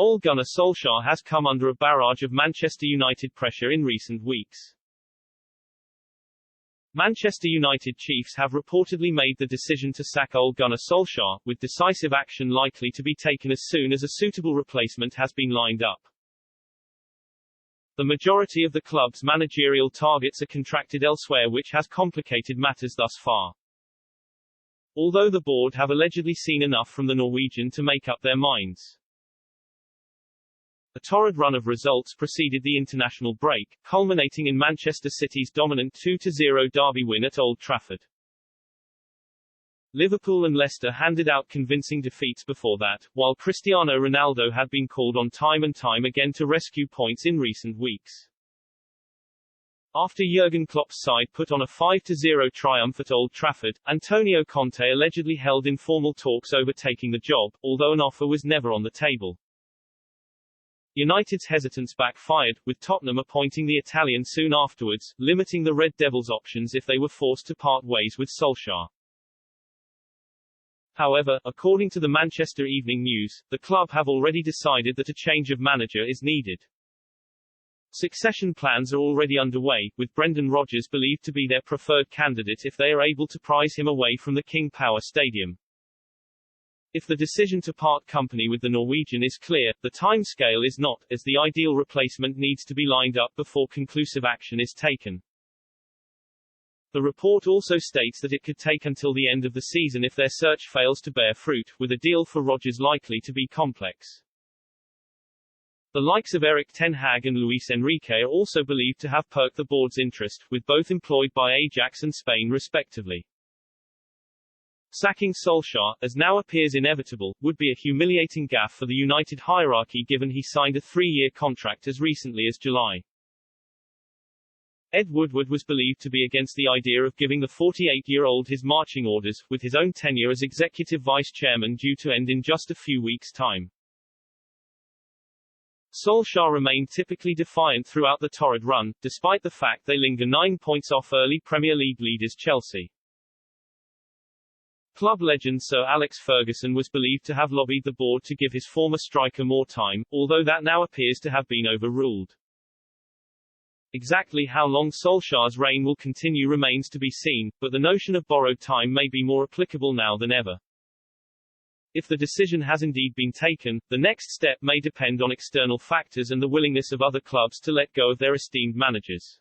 Ole Gunnar Solskjaer has come under a barrage of Manchester United pressure in recent weeks. Manchester United chiefs have reportedly made the decision to sack Ole Gunnar Solskjaer, with decisive action likely to be taken as soon as a suitable replacement has been lined up. The majority of the club's managerial targets are contracted elsewhere, which has complicated matters thus far. Although the board have allegedly seen enough from the Norwegian to make up their minds. A torrid run of results preceded the international break, culminating in Manchester City's dominant 2-0 derby win at Old Trafford. Liverpool and Leicester handed out convincing defeats before that, while Cristiano Ronaldo had been called on time and time again to rescue points in recent weeks. After Jurgen Klopp's side put on a 5-0 triumph at Old Trafford, Antonio Conte allegedly held informal talks over taking the job, although an offer was never on the table. United's hesitance backfired, with Tottenham appointing the Italian soon afterwards, limiting the Red Devils' options if they were forced to part ways with Solskjaer. However, according to the Manchester Evening News, the club have already decided that a change of manager is needed. Succession plans are already underway, with Brendan Rodgers believed to be their preferred candidate if they are able to prise him away from the King Power Stadium. If the decision to part company with the Norwegian is clear, the time scale is not, as the ideal replacement needs to be lined up before conclusive action is taken. The report also states that it could take until the end of the season if their search fails to bear fruit, with a deal for Rodgers likely to be complex. The likes of Erik ten Hag and Luis Enrique are also believed to have perked the board's interest, with both employed by Ajax and Spain respectively. Sacking Solskjaer, as now appears inevitable, would be a humiliating gaffe for the United hierarchy given he signed a 3-year contract as recently as July. Ed Woodward was believed to be against the idea of giving the 48-year-old his marching orders, with his own tenure as executive vice-chairman due to end in just a few weeks' time. Solskjaer remained typically defiant throughout the torrid run, despite the fact they linger 9 points off early Premier League leaders Chelsea. Club legend Sir Alex Ferguson was believed to have lobbied the board to give his former striker more time, although that now appears to have been overruled. Exactly how long Solskjaer's reign will continue remains to be seen, but the notion of borrowed time may be more applicable now than ever. If the decision has indeed been taken, the next step may depend on external factors and the willingness of other clubs to let go of their esteemed managers.